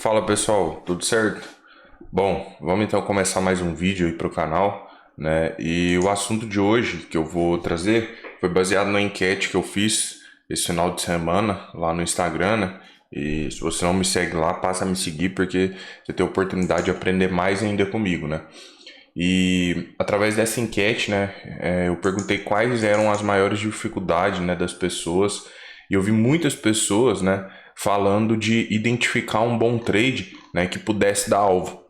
Fala pessoal, tudo certo? Bom, vamos então começar mais um vídeo aí para o canal, né? E o assunto de hoje que eu vou trazer foi baseado na enquete que eu fiz esse final de semana lá no Instagram, né? E se você não me segue lá, passa a me seguir porque você tem a oportunidade de aprender mais ainda comigo, né? E através dessa enquete, né, eu perguntei quais eram as maiores dificuldades, né, das pessoas, e eu vi muitas pessoas, né, falando de identificar um bom trade, né, que pudesse dar alvo.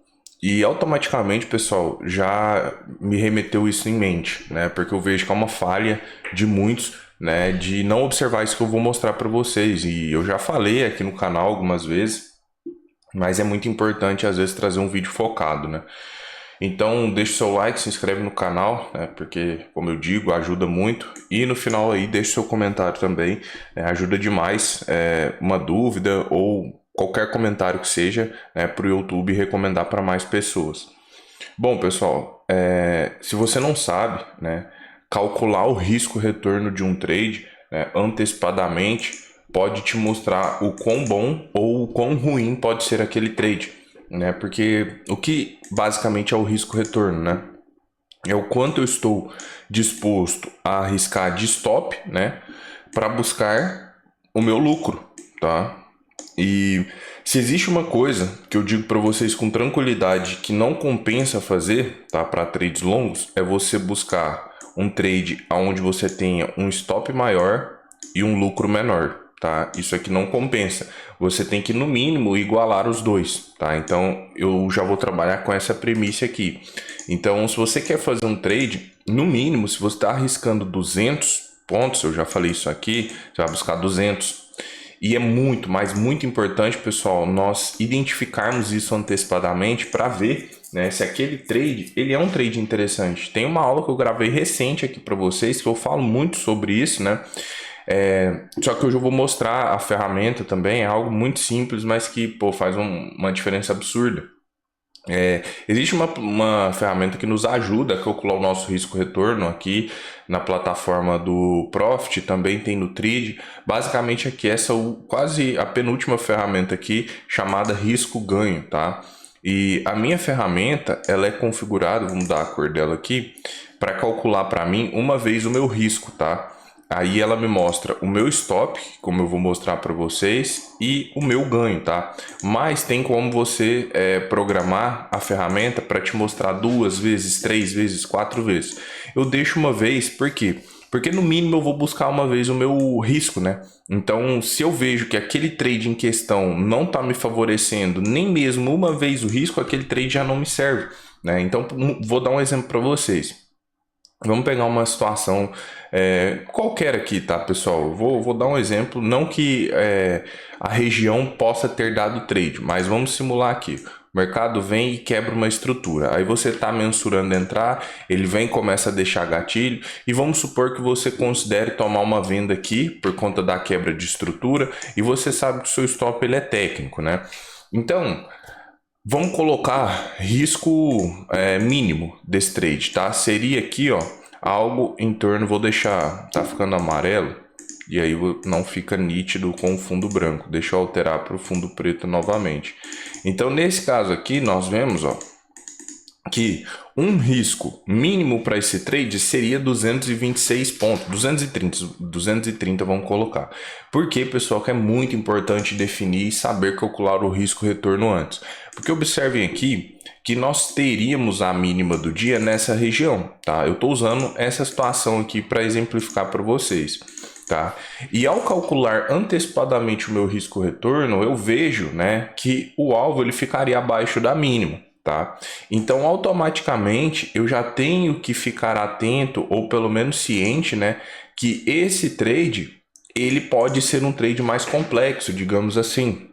E automaticamente, pessoal, já me remeteu isso em mente, né, porque eu vejo que é uma falha de muitos, né, de não observar isso que eu vou mostrar para vocês. E eu já falei aqui no canal algumas vezes, mas é muito importante às vezes trazer um vídeo focado, né? Então deixa o seu like, se inscreve no canal, né, porque como eu digo, ajuda muito. E no final aí deixa o seu comentário também, né, ajuda demais, uma dúvida ou qualquer comentário que seja, né, para o YouTube recomendar para mais pessoas. Bom pessoal, se você não sabe, né, calcular o risco-retorno de um trade, né, antecipadamente pode te mostrar o quão bom ou o quão ruim pode ser aquele trade, né? Porque o que basicamente é o risco-retorno, né? É o quanto eu estou disposto a arriscar de stop, né, para buscar o meu lucro, tá? E se existe uma coisa que eu digo para vocês com tranquilidade que não compensa fazer, tá, para trades longos, é você buscar um trade onde você tenha um stop maior e um lucro menor, tá? Isso aqui não compensa. Você tem que no mínimo igualar os dois, tá? Então eu já vou trabalhar com essa premissa aqui. Então, se você quer fazer um trade, no mínimo, se você está arriscando 200 pontos, eu já falei isso aqui, você vai buscar 200. E é muito, mas muito importante, pessoal, nós identificarmos isso antecipadamente para ver, né, se aquele trade, ele é um trade interessante. Tem uma aula que eu gravei recente aqui para vocês, que eu falo muito sobre isso, né? Só que hoje eu vou mostrar a ferramenta também, é algo muito simples, mas que, pô, faz uma diferença absurda. Existe uma ferramenta que nos ajuda a calcular o nosso risco-retorno aqui na plataforma do Profit, também tem no Trade. Basicamente aqui essa é quase a penúltima ferramenta aqui, chamada risco-ganho, tá? E a minha ferramenta, ela é configurada, vamos dar a cor dela aqui, para calcular para mim uma vez o meu risco, tá? Aí ela me mostra o meu stop, como eu vou mostrar para vocês, e o meu ganho, tá? Mas tem como você programar a ferramenta para te mostrar 2 vezes, 3 vezes, 4 vezes. Eu deixo uma vez, por quê? Porque no mínimo eu vou buscar uma vez o meu risco, né? Então, se eu vejo que aquele trade em questão não está me favorecendo nem mesmo uma vez o risco, aquele trade já não me serve, né? Então, vou dar um exemplo para vocês. Vamos pegar uma situação qualquer aqui, tá, pessoal? Vou dar um exemplo, não que a região possa ter dado trade, mas vamos simular aqui. O mercado vem e quebra uma estrutura. Aí você está mensurando entrar, ele vem e começa a deixar gatilho. E vamos supor que você considere tomar uma venda aqui por conta da quebra de estrutura e você sabe que o seu stop ele é técnico, né? Então, vamos colocar risco mínimo desse trade, tá? Seria aqui, ó, algo em torno, vou deixar, tá ficando amarelo, e aí não fica nítido com o fundo branco. Deixa eu alterar para o fundo preto novamente. Então, nesse caso aqui, nós vemos, ó, que um risco mínimo para esse trade seria 226 pontos, 230 vamos colocar. Por que, pessoal, que é muito importante definir e saber calcular o risco-retorno antes? Porque observem aqui que nós teríamos a mínima do dia nessa região, tá? Eu estou usando essa situação aqui para exemplificar para vocês. Tá? E ao calcular antecipadamente o meu risco-retorno, eu vejo, né, que o alvo ele ficaria abaixo da mínima. Tá? Então, automaticamente, eu já tenho que ficar atento, ou pelo menos ciente, né, que esse trade, ele pode ser um trade mais complexo, digamos assim.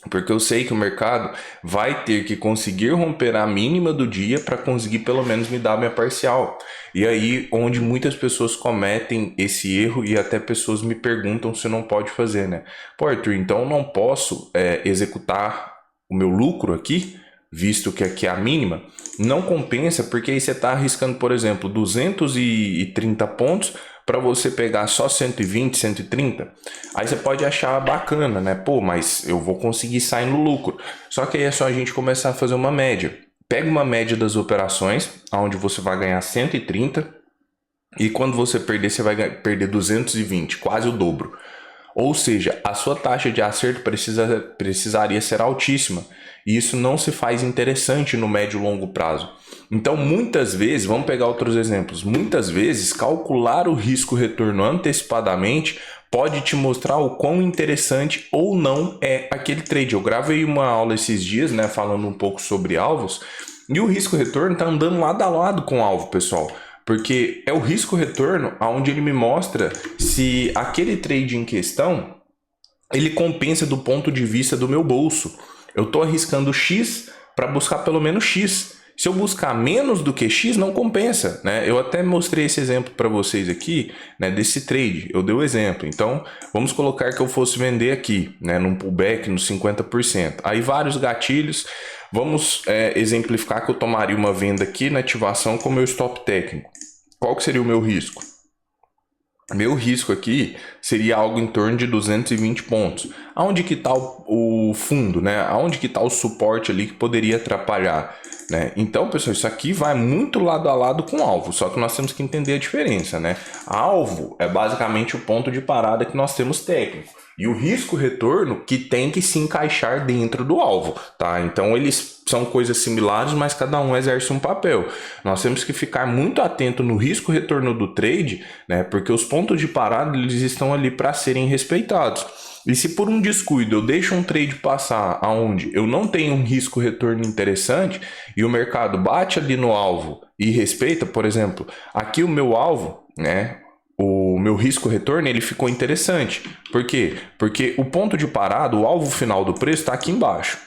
Porque eu sei que o mercado vai ter que conseguir romper a mínima do dia para conseguir pelo menos me dar a minha parcial. E aí, onde muitas pessoas cometem esse erro e até pessoas me perguntam se não pode fazer, né? Pô, Arthur, então eu não posso executar o meu lucro aqui? Visto que aqui é a mínima, não compensa, porque aí você está arriscando, por exemplo, 230 pontos para você pegar só 120, 130, aí você pode achar bacana, né? Pô, mas eu vou conseguir sair no lucro. Só que aí é só a gente começar a fazer uma média. Pega uma média das operações, onde você vai ganhar 130 e quando você perder, você vai perder 220, quase o dobro. Ou seja, a sua taxa de acerto precisaria ser altíssima. E isso não se faz interessante no médio e longo prazo. Então, muitas vezes, vamos pegar outros exemplos, muitas vezes calcular o risco-retorno antecipadamente pode te mostrar o quão interessante ou não é aquele trade. Eu gravei uma aula esses dias, né, falando um pouco sobre alvos, e o risco-retorno está andando lado a lado com o alvo, pessoal. Porque é o risco-retorno onde ele me mostra se aquele trade em questão, ele compensa do ponto de vista do meu bolso. Eu estou arriscando X para buscar pelo menos X. Se eu buscar menos do que X, não compensa, né? Eu até mostrei esse exemplo para vocês aqui, né, desse trade. Eu dei o exemplo. Então, vamos colocar que eu fosse vender aqui, né, num pullback nos 50%. Aí vários gatilhos. Vamos exemplificar que eu tomaria uma venda aqui na ativação com meu stop técnico. Qual que seria o meu risco? Meu risco aqui seria algo em torno de 220 pontos. Aonde que está o fundo, né? Aonde que está o suporte ali que poderia atrapalhar, né? Então, pessoal, isso aqui vai muito lado a lado com alvo, só que nós temos que entender a diferença, né? Alvo é basicamente o ponto de parada que nós temos técnico. E o risco-retorno que tem que se encaixar dentro do alvo, tá? Então eles são coisas similares, mas cada um exerce um papel. Nós temos que ficar muito atento no risco-retorno do trade, né? Porque os pontos de parada eles estão ali para serem respeitados. E se por um descuido eu deixo um trade passar aonde eu não tenho um risco-retorno interessante e o mercado bate ali no alvo e respeita, por exemplo, aqui o meu alvo, né? O meu risco-retorno ele ficou interessante. Por quê? Porque o ponto de parada, o alvo final do preço está aqui embaixo.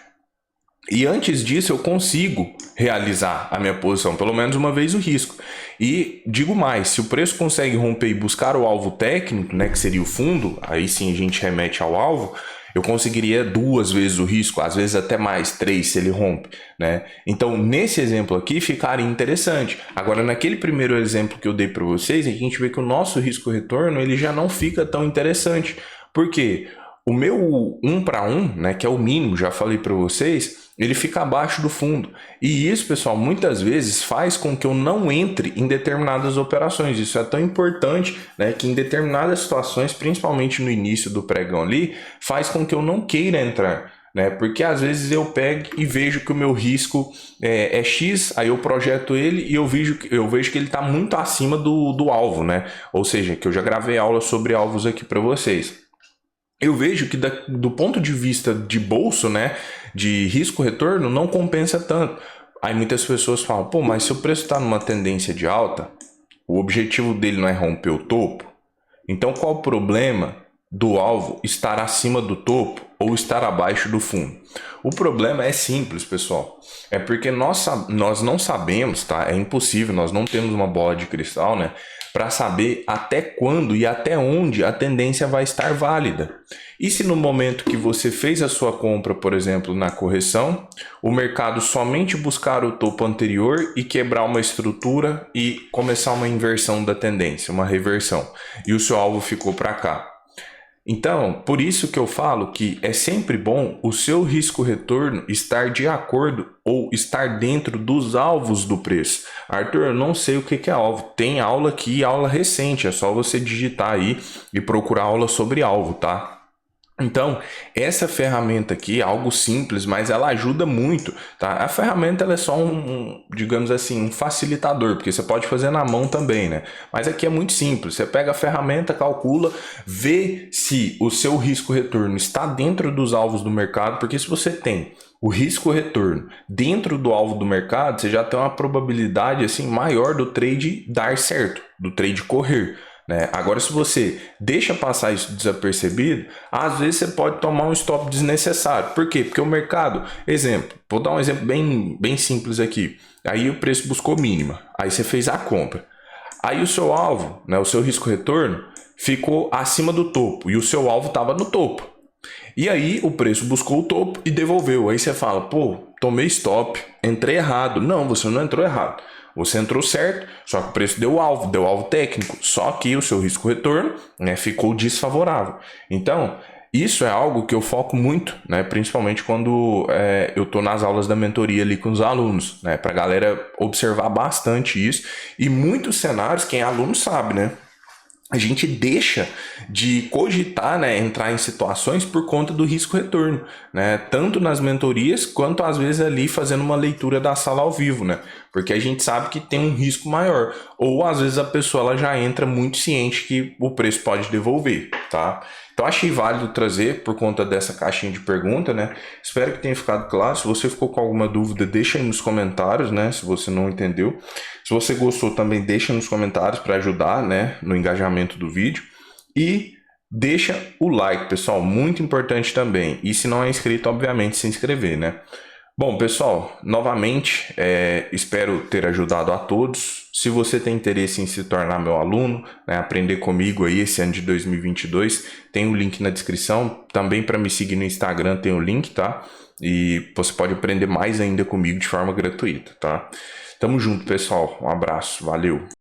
E antes disso eu consigo realizar a minha posição, pelo menos uma vez o risco. E digo mais, se o preço consegue romper e buscar o alvo técnico, né, que seria o fundo, aí sim a gente remete ao alvo, eu conseguiria 2 vezes o risco, às vezes até mais, 3 se ele rompe, né? Então, nesse exemplo aqui, ficaria interessante. Agora, naquele primeiro exemplo que eu dei para vocês, a gente vê que o nosso risco-retorno ele já não fica tão interessante. Por quê? O meu 1 para 1, né, que é o mínimo, já falei para vocês, ele fica abaixo do fundo. E isso, pessoal, muitas vezes faz com que eu não entre em determinadas operações. Isso é tão importante, né, que em determinadas situações, principalmente no início do pregão ali, faz com que eu não queira entrar, né? Porque às vezes eu pego e vejo que o meu risco é X, aí eu projeto ele e eu vejo que ele está muito acima do alvo, né? Ou seja, que eu já gravei aula sobre alvos aqui para vocês. Eu vejo que do ponto de vista de bolso, né, de risco-retorno, não compensa tanto. Aí muitas pessoas falam, pô, mas se o preço está numa tendência de alta, o objetivo dele não é romper o topo? Então qual o problema do alvo estar acima do topo ou estar abaixo do fundo? O problema é simples, pessoal. É porque nós não sabemos, tá? É impossível, nós não temos uma bola de cristal, né? Para saber até quando e até onde a tendência vai estar válida. E se no momento que você fez a sua compra, por exemplo, na correção, o mercado somente buscar o topo anterior e quebrar uma estrutura e começar uma inversão da tendência, uma reversão, e o seu alvo ficou para cá? Então, por isso que eu falo que é sempre bom o seu risco-retorno estar de acordo ou estar dentro dos alvos do preço. Arthur, eu não sei o que é alvo. Tem aula aqui, aula recente, é só você digitar aí e procurar aula sobre alvo, tá? Então, essa ferramenta aqui é algo simples, mas ela ajuda muito, tá? A ferramenta ela é só digamos assim, um facilitador, porque você pode fazer na mão também, né? Mas aqui é muito simples. Você pega a ferramenta, calcula, vê se o seu risco-retorno está dentro dos alvos do mercado, porque se você tem o risco-retorno dentro do alvo do mercado, você já tem uma probabilidade assim maior do trade dar certo, do trade correr. Agora, se você deixa passar isso desapercebido, às vezes você pode tomar um stop desnecessário. Por quê? Porque o mercado, exemplo, vou dar um exemplo bem simples aqui. Aí o preço buscou mínima, aí você fez a compra. Aí o seu alvo, né, o seu risco-retorno, ficou acima do topo e o seu alvo estava no topo. E aí o preço buscou o topo e devolveu. Aí você fala, pô, tomei stop, entrei errado. Não, você não entrou errado. Você entrou certo, só que o preço deu alvo técnico, só que o seu risco-retorno, né, ficou desfavorável. Então, isso é algo que eu foco muito, né, principalmente quando eu estou nas aulas da mentoria ali com os alunos, né, para a galera observar bastante isso. E muitos cenários, quem é aluno sabe, né? A gente deixa de cogitar, né, entrar em situações por conta do risco-retorno, né, tanto nas mentorias quanto às vezes ali fazendo uma leitura da sala ao vivo, né, porque a gente sabe que tem um risco maior, ou às vezes a pessoa ela já entra muito ciente que o preço pode devolver, tá? Então achei válido trazer por conta dessa caixinha de pergunta, né? Espero que tenha ficado claro. Se você ficou com alguma dúvida, deixa aí nos comentários, né? Se você não entendeu. Se você gostou também, deixa nos comentários para ajudar, né, no engajamento do vídeo. E deixa o like, pessoal, muito importante também. E se não é inscrito, obviamente, se inscrever, né? Bom, pessoal, novamente, espero ter ajudado a todos. Se você tem interesse em se tornar meu aluno, né, aprender comigo aí esse ano de 2022, tem o link na descrição. Também para me seguir no Instagram tem o link, tá? E você pode aprender mais ainda comigo de forma gratuita, tá? Tamo junto, pessoal. Um abraço, valeu!